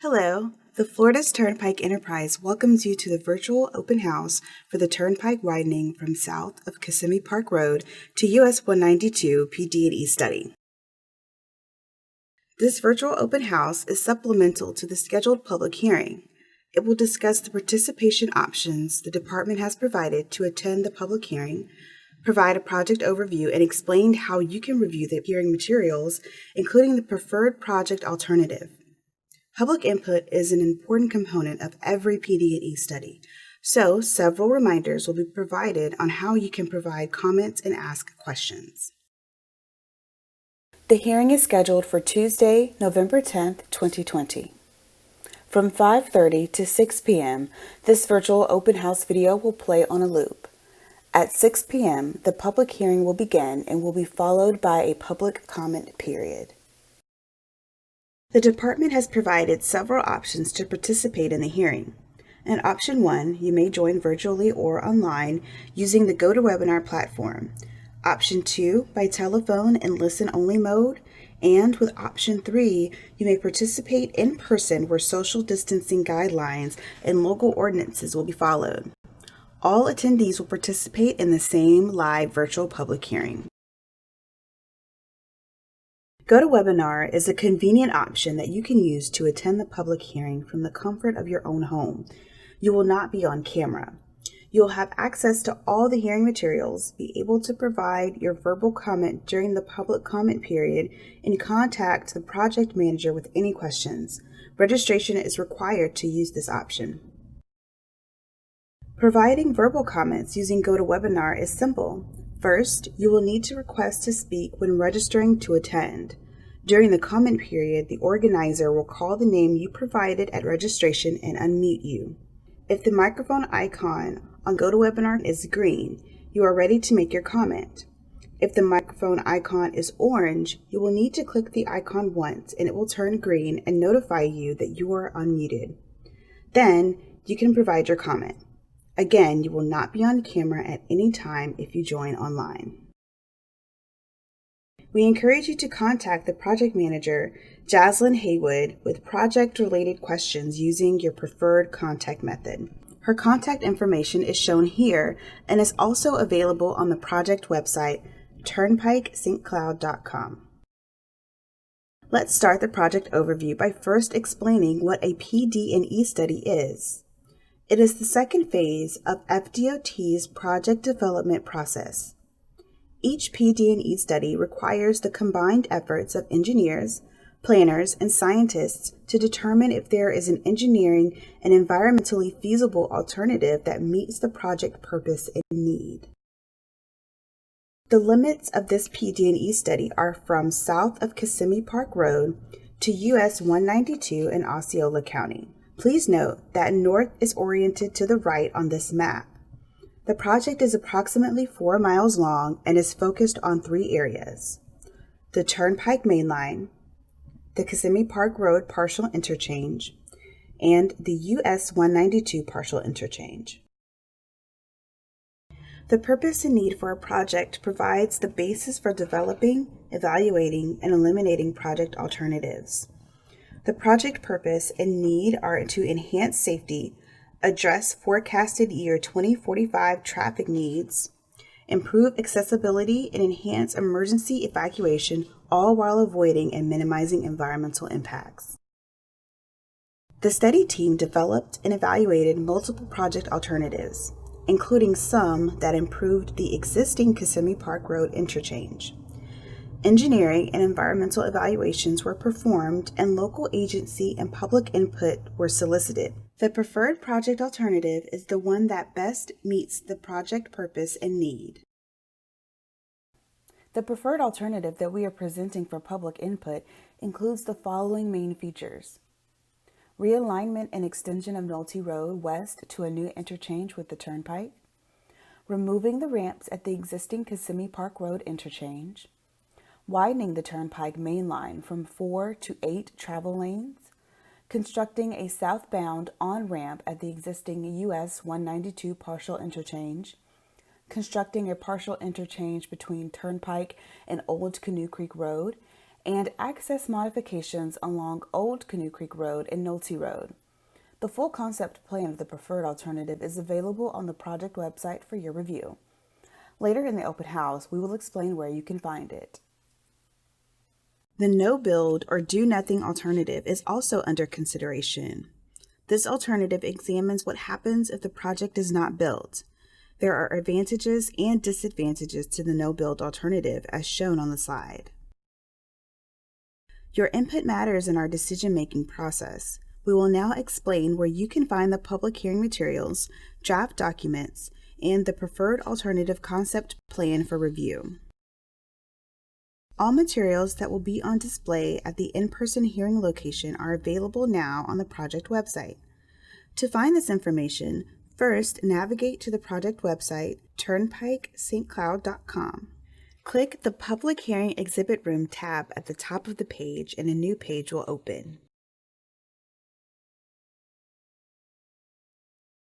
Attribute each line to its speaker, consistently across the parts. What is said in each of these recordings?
Speaker 1: Hello, the Florida's Turnpike Enterprise welcomes you to the virtual open house for the Turnpike Widening from south of Kissimmee Park Road to US 192 PD&E study. This virtual open house is supplemental to the scheduled public hearing. It will discuss the participation options the department has provided to attend the public hearing, provide a project overview, and explain how you can review the hearing materials, including the preferred project alternative. Public input is an important component of every PD&E study, so several reminders will be provided on how you can provide comments and ask questions. The hearing is scheduled for Tuesday, November 10th, 2020. From 5:30 to 6 p.m., this virtual open house video will play on a loop. At 6 p.m., the public hearing will begin and will be followed by a public comment period. The department has provided several options to participate in the hearing. In Option 1, you may join virtually or online using the GoToWebinar platform. Option 2, by telephone and listen-only mode. And with Option 3, you may participate in person where social distancing guidelines and local ordinances will be followed. All attendees will participate in the same live virtual public hearing. GoToWebinar is a convenient option that you can use to attend the public hearing from the comfort of your own home. You will not be on camera. You will have access to all the hearing materials, be able to provide your verbal comment during the public comment period, and contact the project manager with any questions. Registration is required to use this option. Providing verbal comments using GoToWebinar is simple. First, you will need to request to speak when registering to attend. During the comment period, the organizer will call the name you provided at registration and unmute you. If the microphone icon on GoToWebinar is green, you are ready to make your comment. If the microphone icon is orange, you will need to click the icon once and it will turn green and notify you that you are unmuted. Then, you can provide your comment. Again, you will not be on camera at any time if you join online. We encourage you to contact the project manager, Jaslyn Haywood, with project-related questions using your preferred contact method. Her contact information is shown here and is also available on the project website, turnpikestcloud.com. Let's start the project overview by first explaining what a PD&E study is. It is the second phase of FDOT's project development process. Each PD&E study requires the combined efforts of engineers, planners, and scientists to determine if there is an engineering and environmentally feasible alternative that meets the project purpose and need. The limits of this PD&E study are from south of Kissimmee Park Road to US 192 in Osceola County. Please note that north is oriented to the right on this map. The project is approximately 4 miles long and is focused on 3 areas: the Turnpike Main Line, the Kissimmee Park Road partial interchange, and the US 192 partial interchange. The purpose and need for a project provides the basis for developing, evaluating, and eliminating project alternatives. The project purpose and need are to enhance safety, address forecasted year 2045 traffic needs, improve accessibility, and enhance emergency evacuation, all while avoiding and minimizing environmental impacts. The study team developed and evaluated multiple project alternatives, including some that improved the existing Kissimmee Park Road interchange. Engineering and environmental evaluations were performed and local agency and public input were solicited. The preferred project alternative is the one that best meets the project purpose and need. The preferred alternative that we are presenting for public input includes the following main features: realignment and extension of Nolte Road west to a new interchange with the Turnpike, removing the ramps at the existing Kissimmee Park Road interchange, widening the Turnpike Main Line from 4 to 8 travel lanes, constructing a southbound on-ramp at the existing US 192 partial interchange, constructing a partial interchange between Turnpike and Old Canoe Creek Road, and access modifications along Old Canoe Creek Road and Nolte Road. The full concept plan of the preferred alternative is available on the project website for your review. Later in the open house, we will explain where you can find it. The no-build or do-nothing alternative is also under consideration. This alternative examines what happens if the project is not built. There are advantages and disadvantages to the no-build alternative as shown on the slide. Your input matters in our decision-making process. We will now explain where you can find the public hearing materials, draft documents, and the preferred alternative concept plan for review. All materials that will be on display at the in-person hearing location are available now on the project website. To find this information, first navigate to the project website, turnpikestcloud.com. Click the Public Hearing Exhibit Room tab at the top of the page and a new page will open.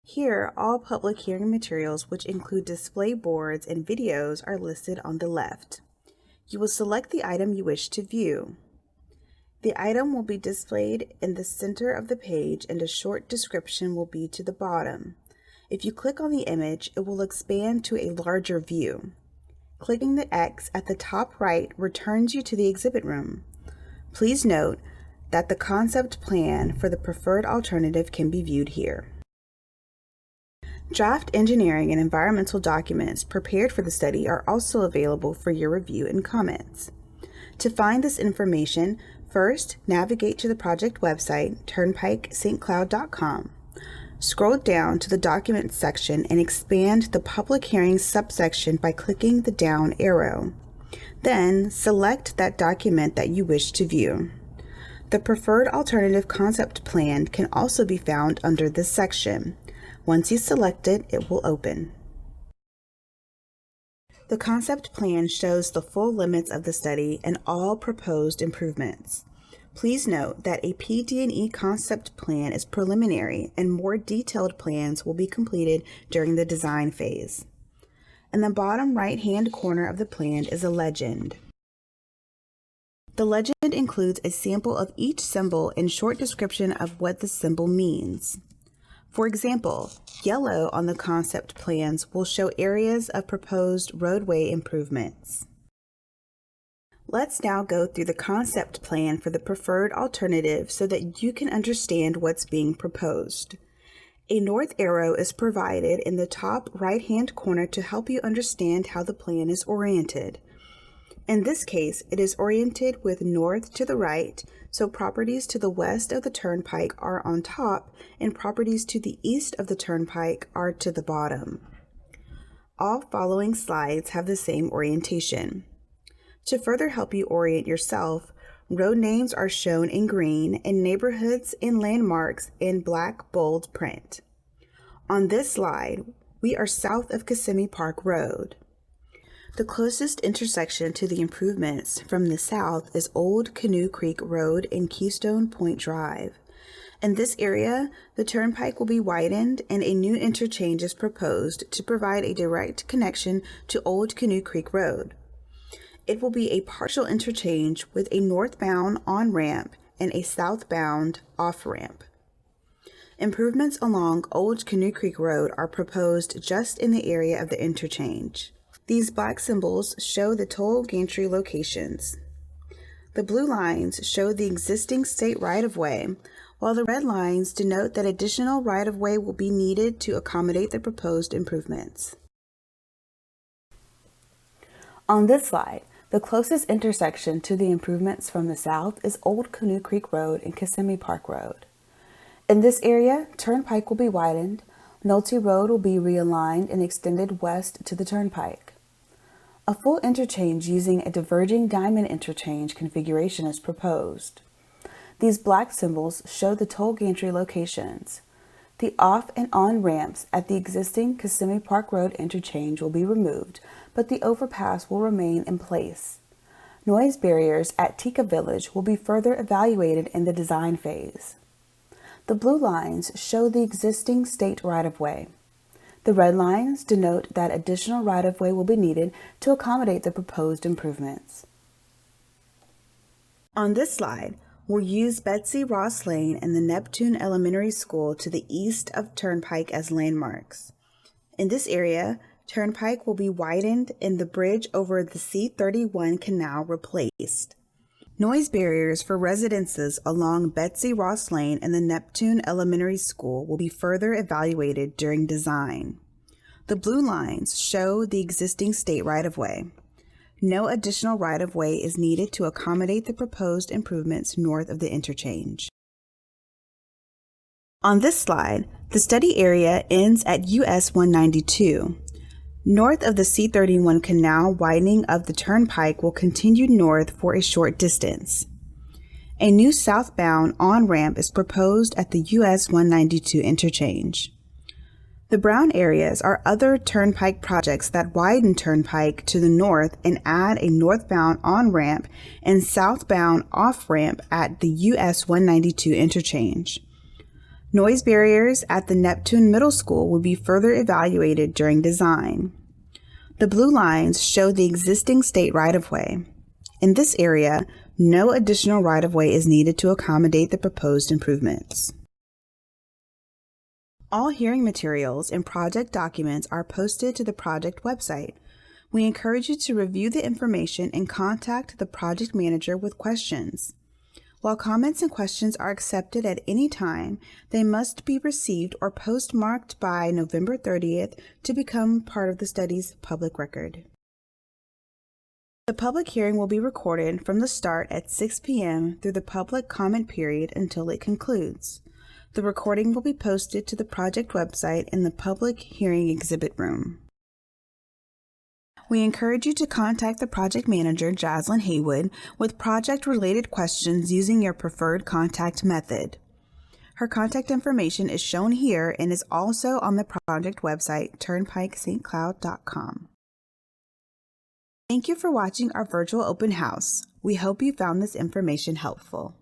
Speaker 1: Here, all public hearing materials, which include display boards and videos, are listed on the left. You will select the item you wish to view. The item will be displayed in the center of the page and a short description will be to the bottom. If you click on the image, it will expand to a larger view. Clicking the X at the top right returns you to the exhibit room. Please note that the concept plan for the preferred alternative can be viewed here. Draft engineering and environmental documents prepared for the study are also available for your review and comments. To find this information, first navigate to the project website, turnpikestcloud.com. Scroll down to the Documents section and expand the Public Hearings subsection by clicking the down arrow. Then select that document that you wish to view. The preferred alternative concept plan can also be found under this section. Once you select it, it will open. The concept plan shows the full limits of the study and all proposed improvements. Please note that a PD&E concept plan is preliminary and more detailed plans will be completed during the design phase. In the bottom right-hand corner of the plan is a legend. The legend includes a sample of each symbol and short description of what the symbol means. For example, yellow on the concept plans will show areas of proposed roadway improvements. Let's now go through the concept plan for the preferred alternative so that you can understand what's being proposed. A north arrow is provided in the top right-hand corner to help you understand how the plan is oriented. In this case, it is oriented with north to the right, so properties to the west of the turnpike are on top and properties to the east of the turnpike are to the bottom. All following slides have the same orientation. To further help you orient yourself, road names are shown in green and neighborhoods and landmarks in black bold print. On this slide, we are south of Kissimmee Park Road. The closest intersection to the improvements from the south is Old Canoe Creek Road and Keystone Point Drive. In this area, the turnpike will be widened and a new interchange is proposed to provide a direct connection to Old Canoe Creek Road. It will be a partial interchange with a northbound on-ramp and a southbound off-ramp. Improvements along Old Canoe Creek Road are proposed just in the area of the interchange. These black symbols show the toll gantry locations. The blue lines show the existing state right-of-way, while the red lines denote that additional right-of-way will be needed to accommodate the proposed improvements. On this slide, the closest intersection to the improvements from the south is Old Canoe Creek Road and Kissimmee Park Road. In this area, Turnpike will be widened, Nolte Road will be realigned and extended west to the Turnpike. A full interchange using a diverging diamond interchange configuration is proposed. These black symbols show the toll gantry locations. The off and on ramps at the existing Kissimmee Park Road interchange will be removed, but the overpass will remain in place. Noise barriers at Tika Village will be further evaluated in the design phase. The blue lines show the existing state right-of-way. The red lines denote that additional right-of-way will be needed to accommodate the proposed improvements. On this slide, we'll use Betsy Ross Lane and the Neptune Elementary School to the east of Turnpike as landmarks. In this area, Turnpike will be widened and the bridge over the C-31 canal replaced. Noise barriers for residences along Betsy Ross Lane and the Neptune Elementary School will be further evaluated during design. The blue lines show the existing state right-of-way. No additional right-of-way is needed to accommodate the proposed improvements north of the interchange. On this slide, the study area ends at US 192. North of the C-31 canal, widening of the Turnpike will continue north for a short distance. A new southbound on-ramp is proposed at the US 192 interchange. The brown areas are other Turnpike projects that widen Turnpike to the north and add a northbound on-ramp and southbound off-ramp at the US 192 interchange. Noise barriers at the Neptune Middle School will be further evaluated during design. The blue lines show the existing state right-of-way. In this area, no additional right-of-way is needed to accommodate the proposed improvements. All hearing materials and project documents are posted to the project website. We encourage you to review the information and contact the project manager with questions. While comments and questions are accepted at any time, they must be received or postmarked by November 30th to become part of the study's public record. The public hearing will be recorded from the start at 6 p.m. through the public comment period until it concludes. The recording will be posted to the project website in the public hearing exhibit room. We encourage you to contact the project manager, Jaslyn Haywood, with project-related questions using your preferred contact method. Her contact information is shown here and is also on the project website, turnpikestcloud.com. Thank you for watching our virtual open house. We hope you found this information helpful.